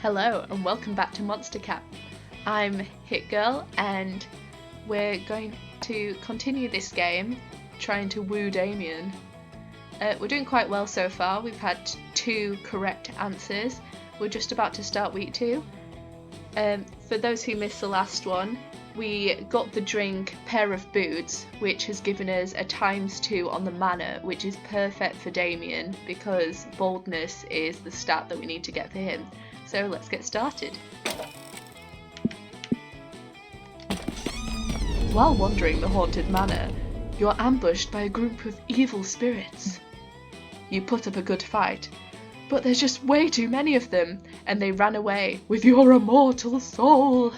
Hello and welcome back to Monster Cap. I'm Hit Girl and we're going to continue this game trying to woo Damien. We're doing quite well so far. We've had 2 correct answers. We're just about to start week 2. For those who missed the last one, we got the drink Pair of Boots, which has given us a ×2 on the mana, which is perfect for Damien because boldness is the stat that we need to get for him. So let's get started. While wandering the haunted manor, you're ambushed by a group of evil spirits. You put up a good fight, but there's just way too many of them, and they ran away with your immortal soul.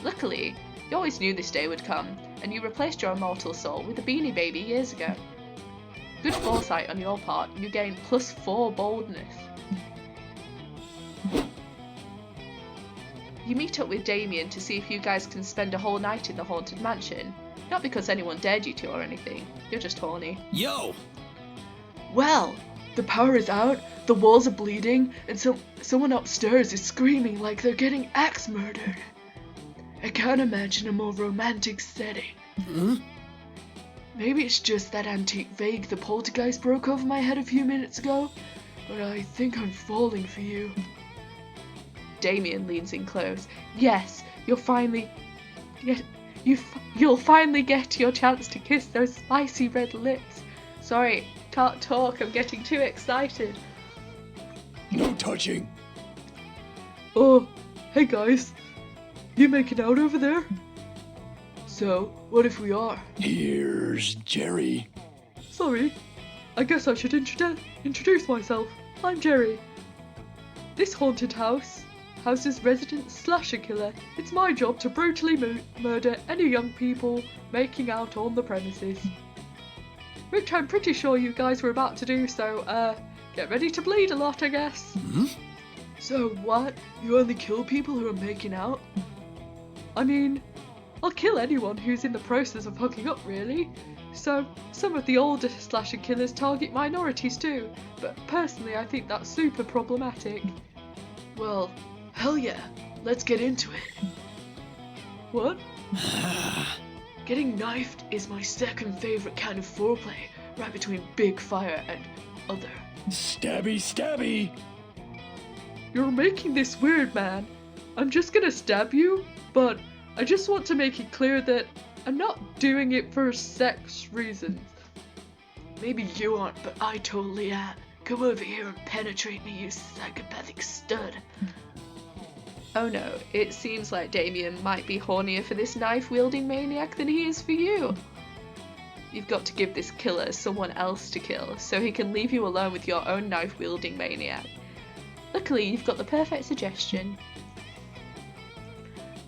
Luckily, you always knew this day would come, and you replaced your immortal soul with a Beanie Baby years ago. Good foresight on your part, you gain +4 boldness. You meet up with Damien to see if you guys can spend a whole night in the haunted mansion. Not because anyone dared you to or anything, you're just horny. Yo! Well, the power is out, the walls are bleeding, and someone upstairs is screaming like they're getting axe murdered. I can't imagine a more romantic setting. Huh? Maybe it's just that antique vague the poltergeist broke over my head a few minutes ago, but I think I'm falling for you. Damien leans in close. Yes, you'll finally get your chance to kiss those spicy red lips. Sorry, can't talk, I'm getting too excited. No touching. Oh, hey guys. You making out over there? So, what if we are? Here's Jerry. Sorry, I guess I should introduce myself. I'm Jerry. This haunted house houses resident slasher killer. It's my job to brutally murder any young people making out on the premises. Which I'm pretty sure you guys were about to do, so get ready to bleed a lot, I guess. Hmm? So what? You only kill people who are making out? I mean, I'll kill anyone who's in the process of hooking up, really. So, some of the older slasher killers target minorities too, but personally I think that's super problematic. Well, hell yeah, let's get into it. What? Getting knifed is my second favourite kind of foreplay, right between big fire and other. Stabby, stabby. You're making this weird, man. I'm just gonna stab you, but I just want to make it clear that I'm not doing it for sex reasons. Maybe you aren't, but I totally am. Come over here and penetrate me, you psychopathic stud. Oh no, it seems like Damien might be hornier for this knife-wielding maniac than he is for you. You've got to give this killer someone else to kill, so he can leave you alone with your own knife-wielding maniac. Luckily, you've got the perfect suggestion.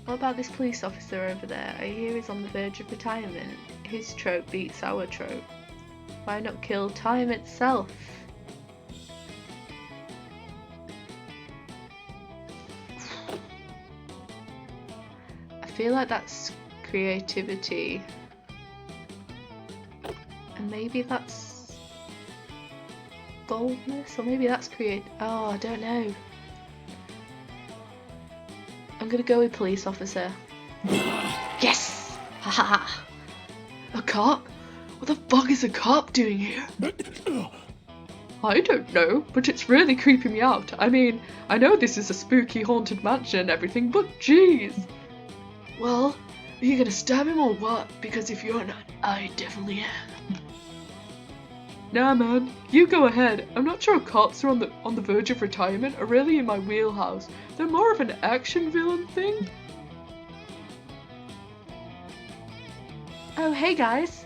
What about this police officer over there? I hear he's on the verge of retirement. His trope beats our trope. Why not kill time itself? I feel like that's creativity. And maybe that's boldness, or maybe that's oh, I don't know. I'm gonna go with police officer. Yes! Ha ha ha! A cop? What the fuck is a cop doing here? I don't know, but it's really creeping me out. I mean, I know this is a spooky haunted mansion and everything, but jeez. Well, are you gonna stab him or what? Because if you're not, I definitely am. Nah man, you go ahead. I'm not sure cops are on the verge of retirement are really in my wheelhouse. They're more of an action villain thing. Oh hey guys,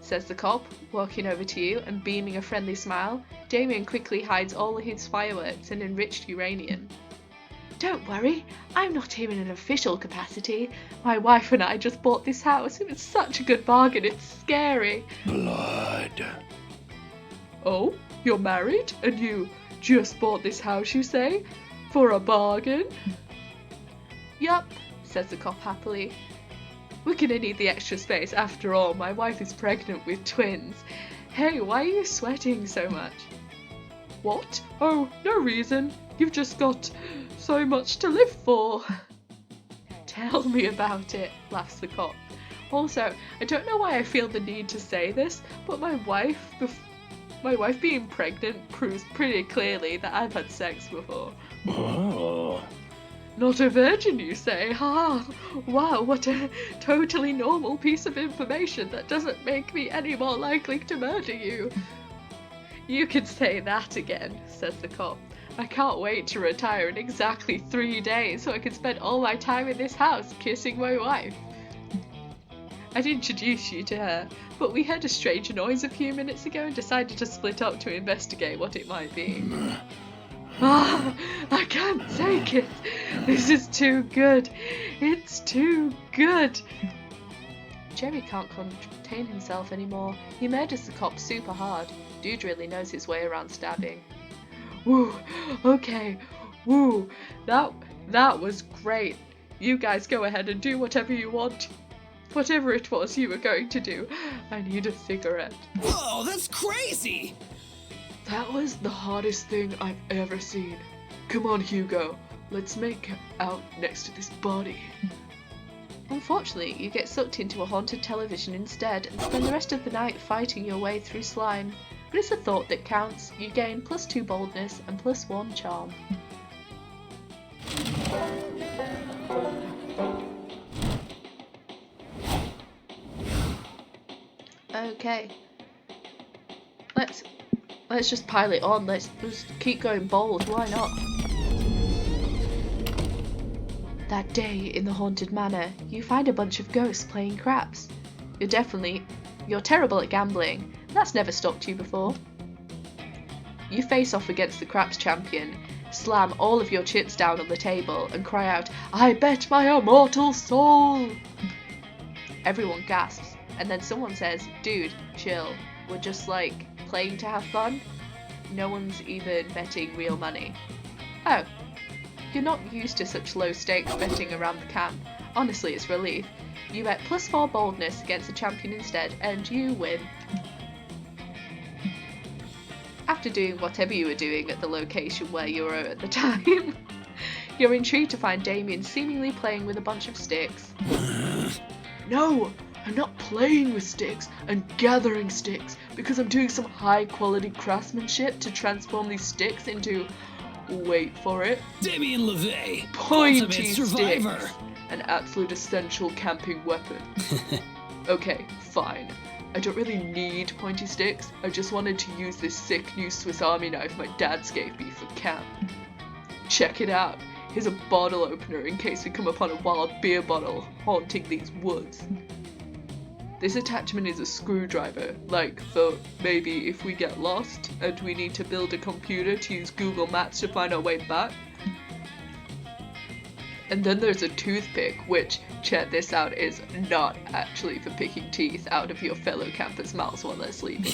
says the cop, walking over to you and beaming a friendly smile. Damien quickly hides all his fireworks and enriched uranium. Don't worry, I'm not here in an official capacity. My wife and I just bought this house. It was such a good bargain, it's scary. Blood. Oh, you're married and you just bought this house, you say? For a bargain? Yup, says the cop happily. We're gonna need the extra space after all. My wife is pregnant with twins. Hey, why are you sweating so much? What? Oh, no reason. You've just got so much to live for. Tell me about it, laughs the cop. Also, I don't know why I feel the need to say this, but my wife being pregnant proves pretty clearly that I've had sex before. Oh. Not a virgin, you say? Ha! Wow, what a totally normal piece of information that doesn't make me any more likely to murder you. You can say that again, says the cop. I can't wait to retire in exactly 3 days so I can spend all my time in this house kissing my wife. I'd introduce you to her, but we heard a strange noise a few minutes ago and decided to split up to investigate what it might be. Ah, I can't take it. This is too good. It's too good. Jerry can't contain himself anymore. He murders the cop super hard. Dude really knows his way around stabbing. Woo, okay, woo, that was great. You guys go ahead and do whatever you want. Whatever it was you were going to do. I need a cigarette. Whoa, that's crazy! That was the hardest thing I've ever seen. Come on, Hugo. Let's make out next to this body. Unfortunately, you get sucked into a haunted television instead and spend the rest of the night fighting your way through slime. But it's a thought that counts. You gain +2 boldness and +1 charm. Okay. Let's just pile it on. Let's just keep going bold. Why not? That day in the haunted manor, you find a bunch of ghosts playing craps. You're terrible at gambling. That's never stopped you before. You face off against the craps champion, slam all of your chips down on the table, and cry out, "I bet my immortal soul!" Everyone gasps, and then someone says, "Dude, chill. We're just like playing to have fun. No one's even betting real money." Oh, you're not used to such low stakes betting around the camp. Honestly, it's relief. You bet +4 boldness against the champion instead, and you win. After doing whatever you were doing at the location where you were at the time, you're intrigued to find Damien seemingly playing with a bunch of sticks. No, I'm not playing with sticks. I'm gathering sticks because I'm doing some high quality craftsmanship to transform these sticks into, wait for it, Damien LeVay, pointy ultimate survivor. sticks. An absolute essential camping weapon. Okay, fine. I don't really need pointy sticks. I just wanted to use this sick new Swiss Army knife my dad's gave me for camp. Check it out. Here's a bottle opener in case we come upon a wild beer bottle haunting these woods. This attachment is a screwdriver, like for maybe if we get lost and we need to build a computer to use Google Maps to find our way back. And then there's a toothpick, which, check this out, is not actually for picking teeth out of your fellow campers' mouths while they're sleeping.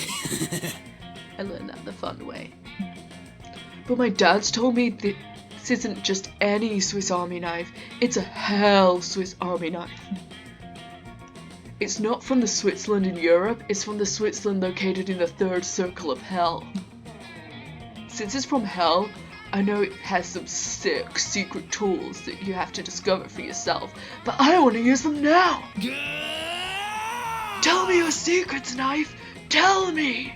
I learned that the fun way. But my dad's told me this isn't just any Swiss Army knife, it's a hell Swiss Army knife. It's not from the Switzerland in Europe, it's from the Switzerland located in the third circle of hell. Since it's from hell, I know it has some sick secret tools that you have to discover for yourself, but I want to use them now! Tell me your secrets, knife! Tell me!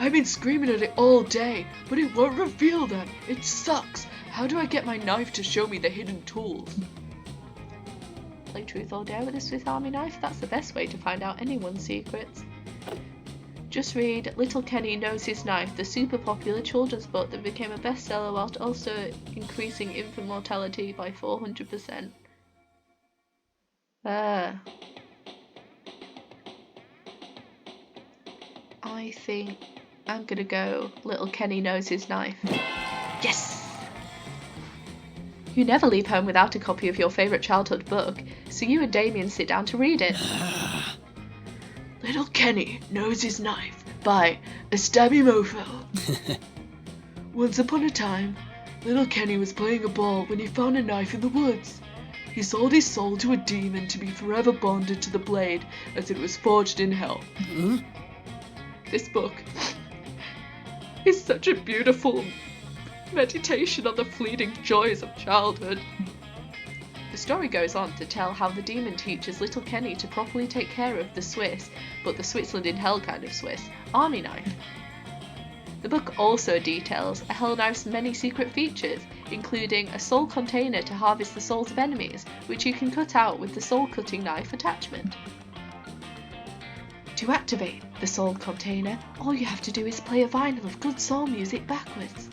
I've been screaming at it all day, but it won't reveal them. It sucks. How do I get my knife to show me the hidden tools? Play truth or dare with a Swiss Army knife? That's the best way to find out anyone's secrets. Just read Little Kenny Knows His Knife, the super popular children's book that became a bestseller whilst also increasing infant mortality by 400%. I think I'm gonna go Little Kenny Knows His Knife. Yes! You never leave home without a copy of your favourite childhood book, so you and Damien sit down to read it. Little Kenny Knows His Knife by a Stabby Mofo. Once upon a time, little Kenny was playing a ball when he found a knife in the woods. He sold his soul to a demon to be forever bonded to the blade as it was forged in hell. This book is such a beautiful meditation on the fleeting joys of childhood. The story goes on to tell how the demon teaches little Kenny to properly take care of the Swiss, but the Switzerland in hell kind of Swiss, army knife. The book also details a hell knife's many secret features, including a soul container to harvest the souls of enemies, which you can cut out with the soul cutting knife attachment. To activate the soul container, all you have to do is play a vinyl of good soul music backwards.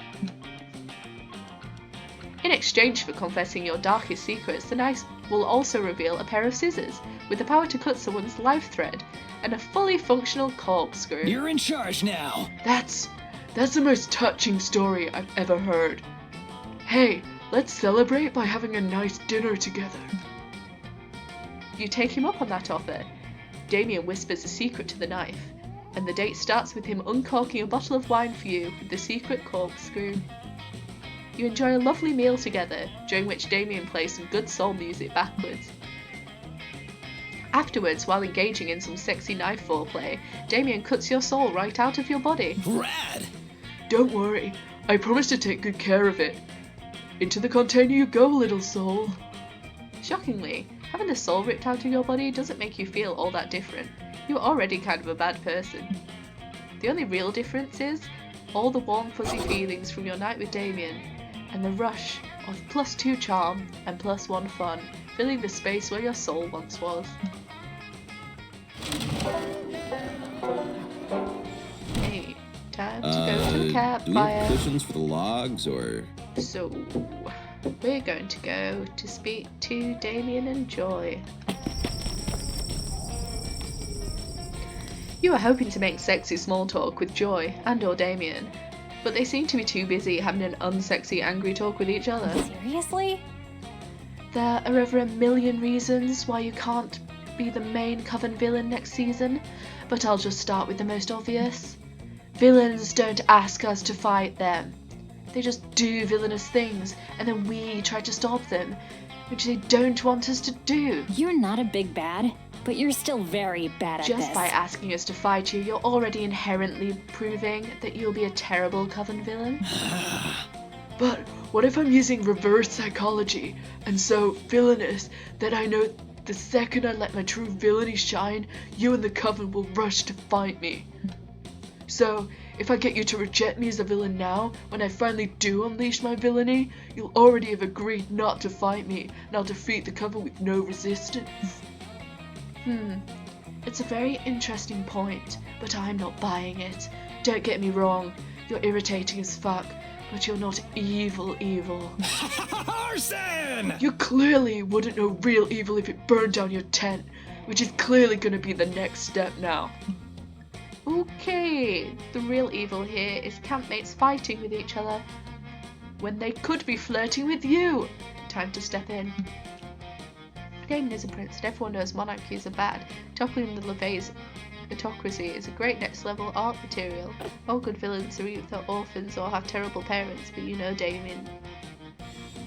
In exchange for confessing your darkest secrets, the knife will also reveal a pair of scissors, with the power to cut someone's life thread, and a fully functional corkscrew. You're in charge now. That's the most touching story I've ever heard. Hey, let's celebrate by having a nice dinner together. You take him up on that offer. Damien whispers a secret to the knife, and the date starts with him uncorking a bottle of wine for you with the secret corkscrew. You enjoy a lovely meal together, during which Damien plays some good soul music backwards. Afterwards, while engaging in some sexy knife foreplay, Damien cuts your soul right out of your body. Rad. Don't worry, I promise to take good care of it. Into the container you go, little soul. Shockingly, having the soul ripped out of your body doesn't make you feel all that different. You're already kind of a bad person. The only real difference is all the warm fuzzy feelings from your night with Damien, and the rush of +2 charm and +1 fun, filling the space where your soul once was. Hey, time to go to the Do we have campfire. cushions for the logs, or? So, we're going to go to speak to Damien and Joy. You were hoping to make sexy small talk with Joy and or Damien, but they seem to be too busy having an unsexy angry talk with each other. Seriously? There are over 1,000,000 reasons why you can't be the main Coven villain next season, but I'll just start with the most obvious. Villains don't ask us to fight them. They just do villainous things, and then we try to stop them, which they don't want us to do. You're not a big bad, but you're still very bad at this. Just by asking us to fight you, you're already inherently proving that you'll be a terrible Coven villain. But what if I'm using reverse psychology, and so villainous that I know the second I let my true villainy shine, you and the Coven will rush to fight me? So, if I get you to reject me as a villain now, when I finally do unleash my villainy, you'll already have agreed not to fight me, and I'll defeat the Coven with no resistance. It's a very interesting point, but I'm not buying it. Don't get me wrong, you're irritating as fuck, but you're not evil. Arson! You clearly wouldn't know real evil if it burned down your tent, which is clearly gonna be the next step now. Okay, the real evil here is campmates fighting with each other when they could be flirting with you. Time to step in. Damien is a prince and everyone knows monarchies are bad. Toppling the LeVay's autocracy is a great next level art material. All good villains are either orphans or have terrible parents, but you know Damien.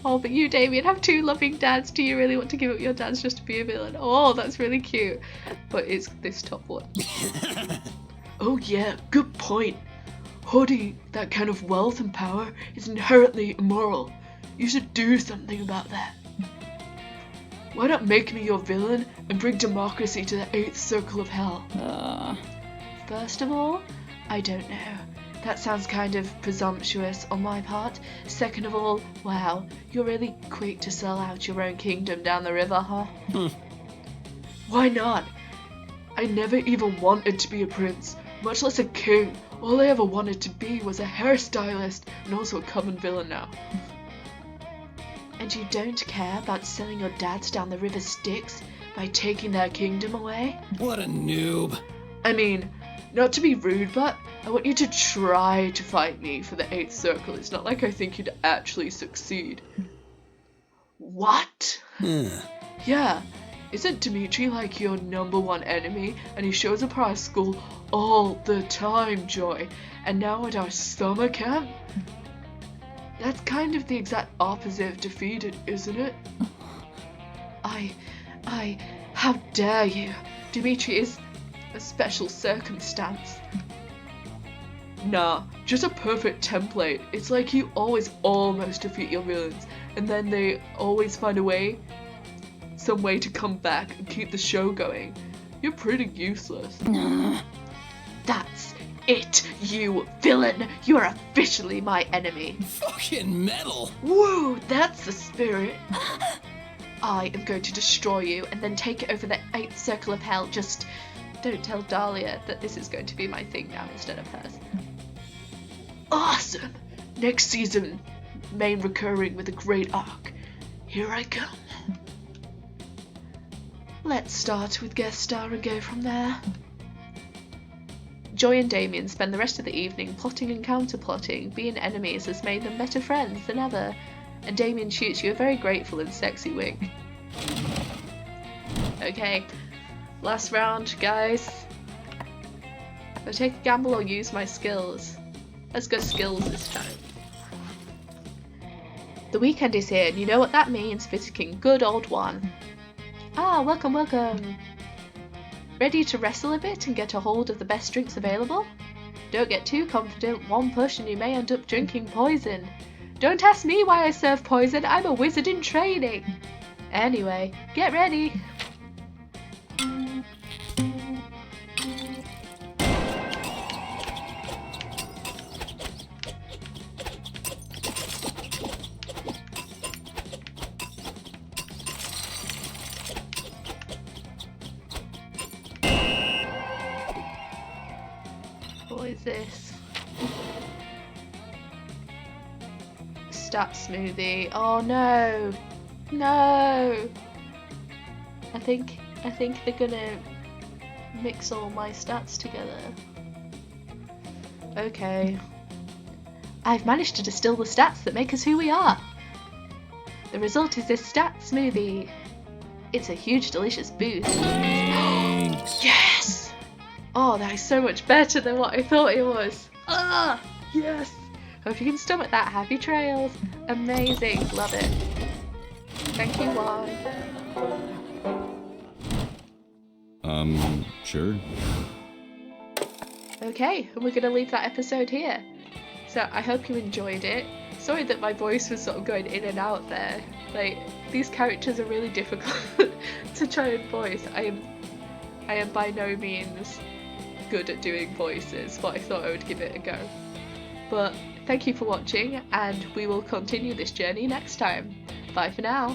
Oh, but you, Damien, have 2 loving dads. Do you really want to give up your dads just to be a villain? Oh, that's really cute. But it's this top one. Oh yeah, good point. Hoarding that kind of wealth and power is inherently immoral. You should do something about that. Why not make me your villain and bring democracy to the 8th circle of hell? First of all, I don't know. That sounds kind of presumptuous on my part. Second of all, wow, you're really quick to sell out your own kingdom down the river, huh? Why not? I never even wanted to be a prince, much less a king. All I ever wanted to be was a hairstylist and also a Coven villain now. And you don't care about selling your dads down the river Styx by taking their kingdom away? What a noob. I mean, not to be rude, but I want you to try to fight me for the 8th circle. It's not like I think you'd actually succeed. What? Yeah, isn't Dimitri like your #1 enemy? And he shows up at our school all the time, Joy. And now at our summer camp? That's kind of the exact opposite of defeated, isn't it? How dare you? Dimitri is a special circumstance. Nah, just a perfect template. It's like you always almost defeat your villains, and then they always find a way, some way to come back and keep the show going. You're pretty useless. That's it, you villain! You are officially my enemy. Fucking metal. Woo, that's the spirit. I am going to destroy you and then take it over the 8th circle of hell. Just don't tell Dahlia that this is going to be my thing now instead of hers. Awesome! Next season, main recurring with a great arc. Here I come. Let's start with guest star and go from there. Joy and Damien spend the rest of the evening plotting and counter-plotting. Being enemies has made them better friends than ever, and Damien shoots you a very grateful and sexy wink. Okay, last round, guys. Do I take a gamble or use my skills? Let's go skills this time. The weekend is here, and you know what that means, visiting good old one. Ah, welcome, welcome. Ready to wrestle a bit and get a hold of the best drinks available? Don't get too confident, one push and you may end up drinking poison. Don't ask me why I serve poison, I'm a wizard in training. Anyway, get ready. What is this? Stat smoothie. Oh no! No! I think they're gonna mix all my stats together. Okay. I've managed to distill the stats that make us who we are. The result is this stat smoothie. It's a huge delicious boost. Thanks. Yes! Oh, that is so much better than what I thought it was. Ah, yes. Hope you can stomach that. Happy trails. Amazing. Love it. Thank you, Y. Sure. Okay, and we're going to leave that episode here. So I hope you enjoyed it. Sorry that my voice was sort of going in and out there. Like, these characters are really difficult to try and voice. I am by no means good at doing voices, but I thought I would give it a go. But thank you for watching, and we will continue this journey next time. Bye for now.